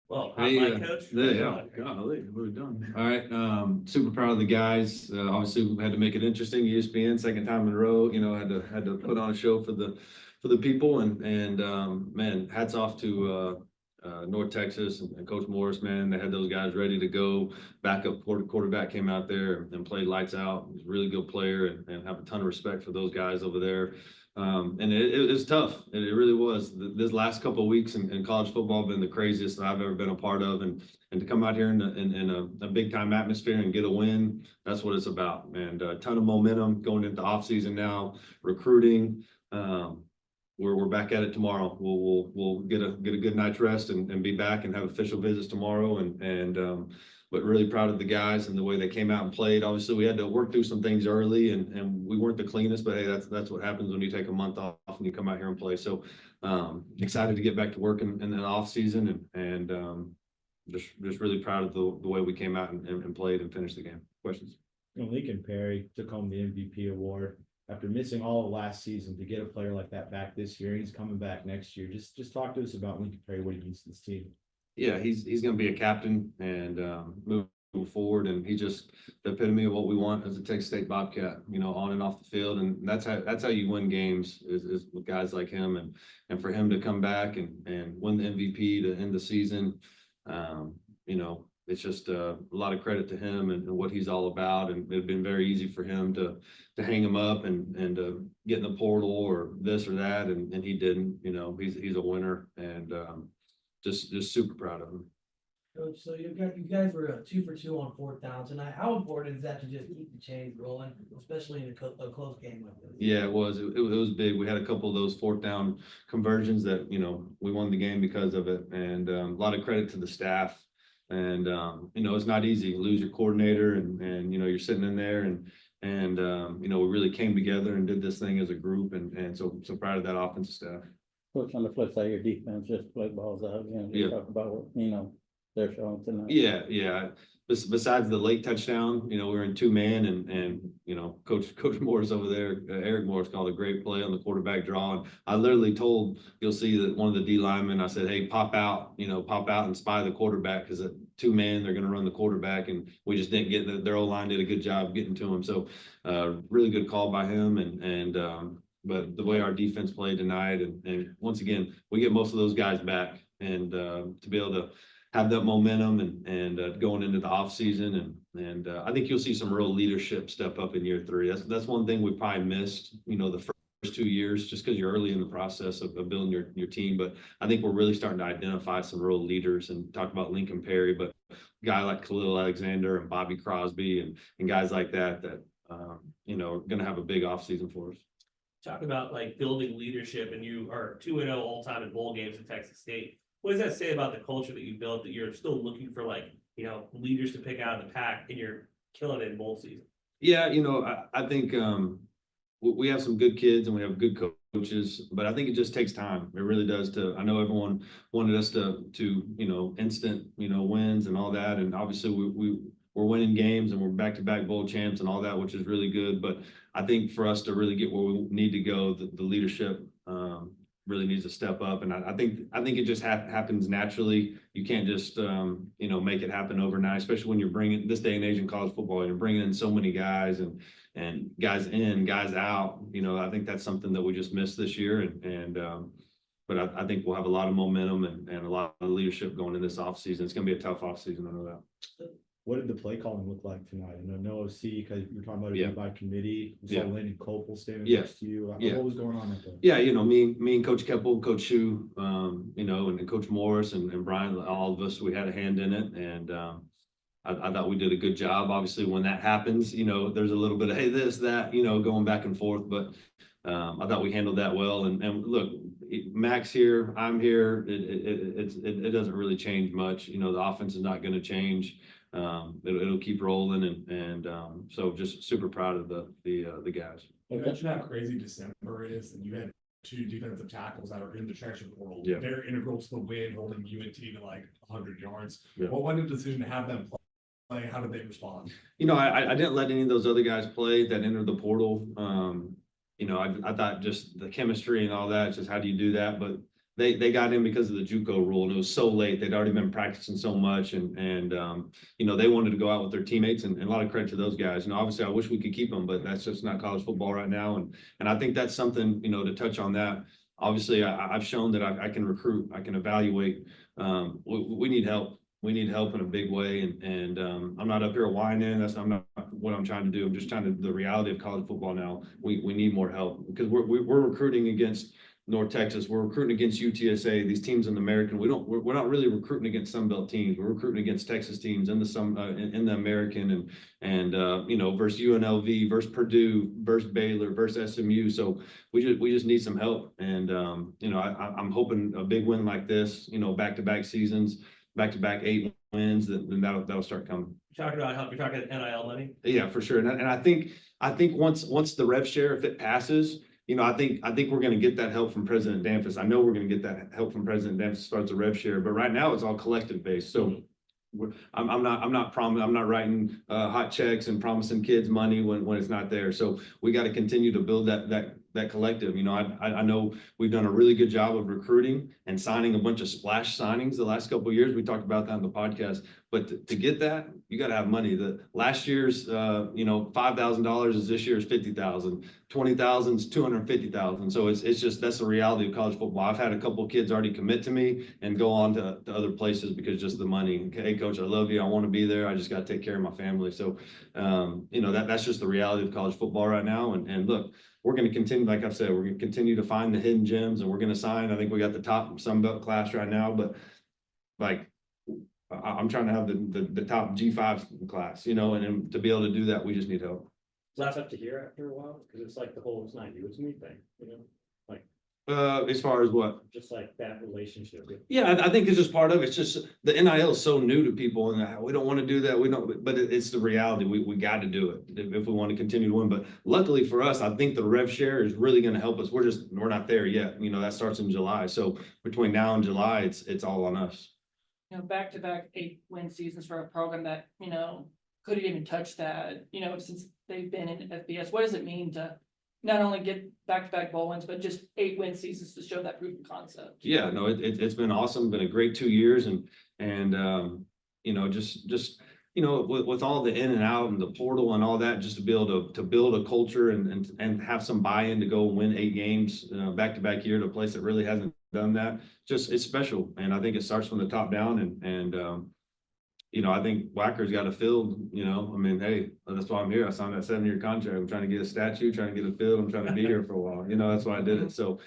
Well, Hey, my coach. yeah, golly, what we done? All right, super proud of the guys. Obviously, we had to make it interesting. ESPN, second time in a row. Had to put on a show for the people, and man, hats off to North Texas and Coach Morris. Man, they had those guys ready to go. Backup quarterback came out there and played lights out. He's a really good player, and have a ton of respect for those guys over there. And it was tough. It really was. This last couple of weeks in college football have been the craziest that I've ever been a part of. And to come out here in a big time atmosphere and get a win, that's what it's about. And a ton of momentum going into off season now, recruiting. We're back at it tomorrow. We'll get a good night's rest and be back and have official visits tomorrow. But really proud of the guys and the way they came out and played. Obviously, we had to work through some things early, and we weren't the cleanest. But hey, that's what happens when you take a month off and you come out here and play. So excited to get back to work in the off season, and just really proud of the way we came out and played and finished the game. Questions? Lincoln Perry took home the MVP award after missing all of last season. To get a player like that back this year, he's coming back next year. Just talk to us about Lincoln Perry, what he means to this team. Yeah, he's going to be a captain and move forward, and he's just the epitome of what we want as a Texas State Bobcat, on and off the field. And that's how you win games is with guys like him, and for him to come back and win the MVP to end the season. It's just a lot of credit to him and what he's all about. And it'd been very easy for him to hang him up and get in the portal or this or that, and he didn't. He's a winner, and just super proud of him. Coach, so you guys were 2 for 2 on 4th down tonight. How important is that to just keep the chains rolling, especially in a close game like this? Yeah, it was. It was big. We had a couple of those 4th down conversions that we won the game because of it, and a lot of credit to the staff. And it's not easy. You lose your coordinator, and you're sitting in there, and we really came together and did this thing as a group, and so proud of that offensive staff. Coach, on the flip side, your defense just play balls out. Yeah. Talk about what they're showing tonight. Yeah. Besides the late touchdown, we were in 2-man, and Coach Morris over there, Eric Morris, called a great play on the quarterback draw. And I literally told, you'll see that one of the D linemen, I said, hey, pop out and spy the quarterback, because at 2-man they're going to run the quarterback, and we just didn't get their O-line did a good job getting to him. So really good call by him, but the way our defense played tonight, and once again, we get most of those guys back, and to be able to have that momentum and going into the off season, and I think you'll see some real leadership step up in year 3. That's one thing we probably missed, the first 2 years, just because you're early in the process of building your team. But I think we're really starting to identify some real leaders, and talk about Lincoln Perry, but a guy like Khalil Alexander and Bobby Crosby and guys like that are going to have a big off season for us. Talk about like building leadership, and you are 2-0 all time in bowl games in Texas State. What does that say about the culture that you built, that you're still looking for leaders to pick out of the pack, and you're killing it in bowl season? Yeah, I think we have some good kids and we have good coaches, but I think it just takes time. It really does. I know everyone wanted us to instant wins and all that, and obviously we're winning games and we're back-to-back bowl champs and all that, which is really good. But I think for us to really get where we need to go, the leadership really needs to step up. And I think it just happens naturally. You can't just make it happen overnight, especially when you're bringing this day and age in college football. You're bringing in so many guys and guys in, guys out. I think that's something that we just missed this year. But I think we'll have a lot of momentum and a lot of leadership going in this offseason. It's going to be a tough offseason. I know that. What did the play calling look like tonight? No OC, because you're talking about it by committee. We saw Landon Copel standing next to you. What was going on there? Yeah, me and Coach Keppel, Coach Shu, and Coach Morris and Brian, all of us, we had a hand in it, and I thought we did a good job. Obviously, when that happens, there's a little bit of hey, this, that, going back and forth, but I thought we handled that well. And look, Mac's here, I'm here. It doesn't really change much. The offense is not going to change. It'll keep rolling, and so just super proud of the guys. You mentioned how crazy December is, and you had 2 defensive tackles that are in the transfer portal. Yeah. They're integral to the win, holding UNT to like 100 yards. Yeah. What went into the decision to have them play? How did they respond? I didn't let any of those other guys play that entered the portal. I thought just the chemistry and all that, just how do you do that? But they got in because of the JUCO rule, and it was so late. They'd already been practicing so much, and you know, they wanted to go out with their teammates, and a lot of credit to those guys. And obviously, I wish we could keep them, but that's just not college football right now. And I think that's something, you know, to touch on that. Obviously, I've shown that I can recruit, I can evaluate. We need help. We need help in a big way, and I'm not up here whining. I'm not what I'm trying to do. I'm just trying to the reality of college football now. We need more help because we're recruiting against North Texas. We're recruiting against UTSA. These teams in the American. We're not really recruiting against Sun Belt teams. We're recruiting against Texas teams in the American and you know, versus UNLV, versus Purdue, versus Baylor, versus SMU. So we just need some help. And you know, I'm hoping a big win like this. You know, back-to-back seasons, back-to-back 8 wins. Then that'll start coming. You're talking about help. You're talking NIL money. Yeah, for sure. And I think once the rev share, if it passes, you know, I think we're going to get that help from President Danfus. I know we're going to get that help from President Danfus as far as the rev share, but right now it's all collective based. So I'm not writing hot checks and promising kids money when it's not there. So we got to continue to build that collective. You know, I know we've done a really good job of recruiting and signing a bunch of splash signings the last couple of years. We talked about that on the podcast, but to get that, you got to have money. The last year's, you know, $5,000 is this year's 50,000, 20,000 is 250,000. So it's just, that's the reality of college football. I've had a couple of kids already commit to me and go on to other places because just the money. Hey coach, I love you. I want to be there. I just got to take care of my family. So, you know, that's just the reality of college football right now. And look, we're going to continue, like I've said, we're going to continue to find the hidden gems, and we're going to sign. I think we got the top Sun Belt class right now, but like I'm trying to have the top G5 class, you know, and to be able to do that, we just need help. So that's up to here after a while, because it's like the whole it's not you, it's me thing, you know, As far as what? just like that relationship. Yeah, I think it's just part of it. It's just the NIL is so new to people, and we don't want to do that. We don't, but it's the reality. We got to do it if we want to continue to win. But luckily for us, I think the rev share is really going to help us. We're not there yet. You know, that starts in July. So between now and July, it's all on us. You know, back-to-back 8-win seasons for a program that, you know, couldn't even touch that, you know, since they've been in FBS. What does it mean to not only get back-to-back bowl wins, but just 8-win seasons to show that proof of concept? Yeah, no, it's been awesome. Been a great 2 years, and you know, just you know, with all the in and out and the portal and all that, just to be able to build a culture and have some buy-in to go win 8 games back-to-back year to a place that really hasn't done that. Just it's special, and I think it starts from the top down. And you know, I think Wacker's got a field. You know, I mean, hey, that's why I'm here. I signed that 7-year contract. I'm trying to get a statue, trying to get a field. I'm trying to be here for a while. You know, that's why I did it. So,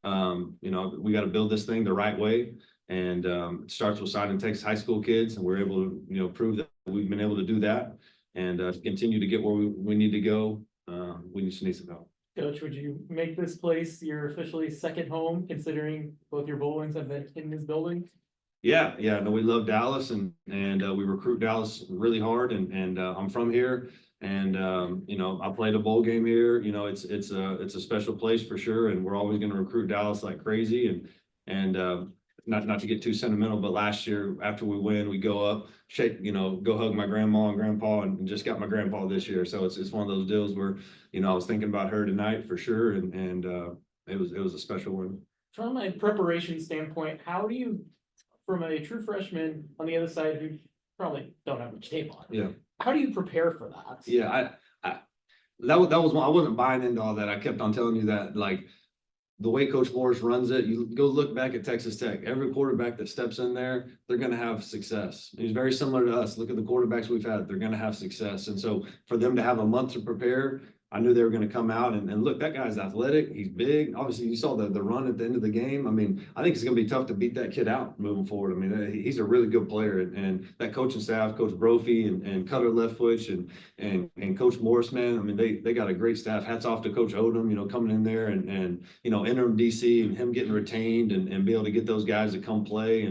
you know, we got to build this thing the right way. And it starts with signing Texas high school kids, and we're able to, you know, prove that we've been able to do that and continue to get where we need to go. We just need some help. Coach, would you make this place your officially second home, considering both your bowl wins have been in this building? Yeah, no, we love Dallas, and we recruit Dallas really hard, and I'm from here, and you know, I played a bowl game here. You know, it's a special place for sure, and we're always going to recruit Dallas like crazy, and not to get too sentimental, but last year after we win, we go up, shake, you know, go hug my grandma and grandpa, and just got my grandpa this year. So it's one of those deals where, you know, I was thinking about her tonight for sure, and it was a special one. From a preparation standpoint, how do you, from a true freshman on the other side who probably don't have much tape on, Yeah. how do you prepare for that? Yeah, that was one. I wasn't buying into all that. I kept on telling you that, like, the way Coach Morris runs it, you go look back at Texas Tech. Every quarterback that steps in there, they're going to have success. He's very similar to us. Look at the quarterbacks we've had. They're going to have success. And so for them to have a month to prepare, I knew they were going to come out and look, that guy's athletic. He's big. Obviously, you saw the run at the end of the game. I mean, I think it's going to be tough to beat that kid out moving forward. I mean, he's a really good player. And that coaching staff, Coach Brophy and Cutter Leftwich and Coach Morris, man, I mean, they got a great staff. Hats off to Coach Odom, you know, coming in there and you know, interim DC and him getting retained and be able to get those guys to come play.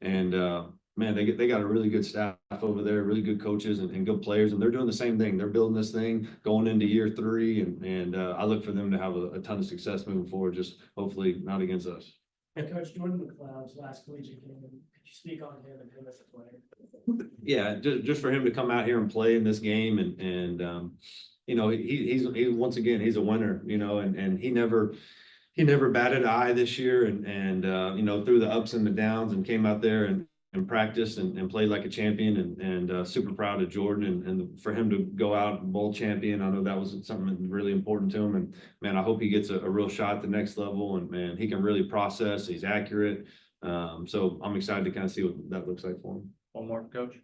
And man, they got a really good staff over there, really good coaches and good players, and they're doing the same thing. They're building this thing going into year 3, and I look for them to have a ton of success moving forward, just hopefully not against us. And Coach Jordan McLeod's last collegiate game, could you speak on him and him as a player? Yeah, just for him to come out here and play in this game, and you know, he's once again, he's a winner, you know, and he he never batted an eye this year and, you know, through the ups and the downs and came out there and practiced and played like a champion and super proud of Jordan and for him to go out and bowl champion. I know that was something really important to him. And man, I hope he gets a real shot at the next level and man, he can really process, he's accurate. So I'm excited to kind of see what that looks like for him. One more, coach?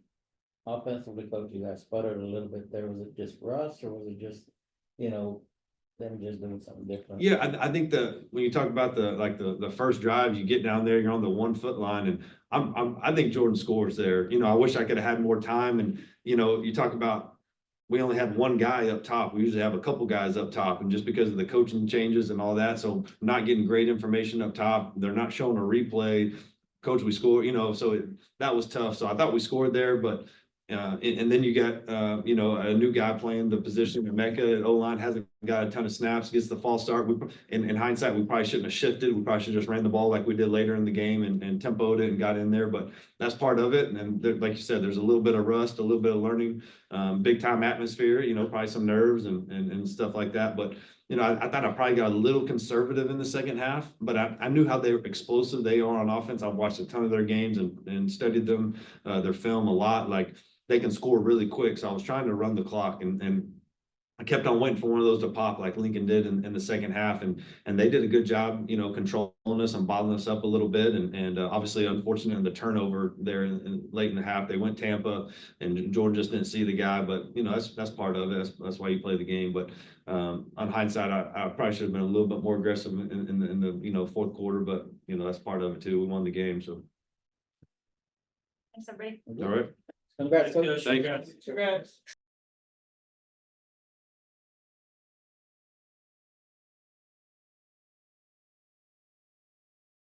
Offensively, coach, you guys sputtered a little bit there. Was it just rust or was it just, you know, them just doing something different? Yeah, I think that when you talk about the first drive, you get down there, you're on the 1 foot line and I think Jordan scores there. You know, I wish I could have had more time and, you know, you talk about we only had one guy up top. We usually have a couple guys up top and just because of the coaching changes and all that. So not getting great information up top, they're not showing a replay. Coach, we scored, you know, so that was tough. So I thought we scored there, but and then you got, you know, a new guy playing the position. Mecca at O-line hasn't got a ton of snaps, gets the false start. In hindsight, we probably shouldn't have shifted. We probably should have just ran the ball like we did later in the game and tempoed it and got in there. But that's part of it. And there, like you said, there's a little bit of rust, a little bit of learning, big time atmosphere, you know, probably some nerves and stuff like that. But you know, I thought I probably got a little conservative in the second half, but I knew how explosive they are on offense. I've watched a ton of their games and studied them, their film a lot. Like they can score really quick. So I was trying to run the clock and I kept on waiting for one of those to pop like Lincoln did in the second half. And they did a good job, you know, controlling us and bottling us up a little bit. And obviously unfortunate in the turnover there late in the half, they went Tampa and Jordan just didn't see the guy, but you know, that's part of it. That's why you play the game. But on hindsight, I probably should have been a little bit more aggressive in the, you know, fourth quarter, but you know, that's part of it too. We won the game. So. Thanks, everybody. All right. Congrats, coach. Thanks. Congrats.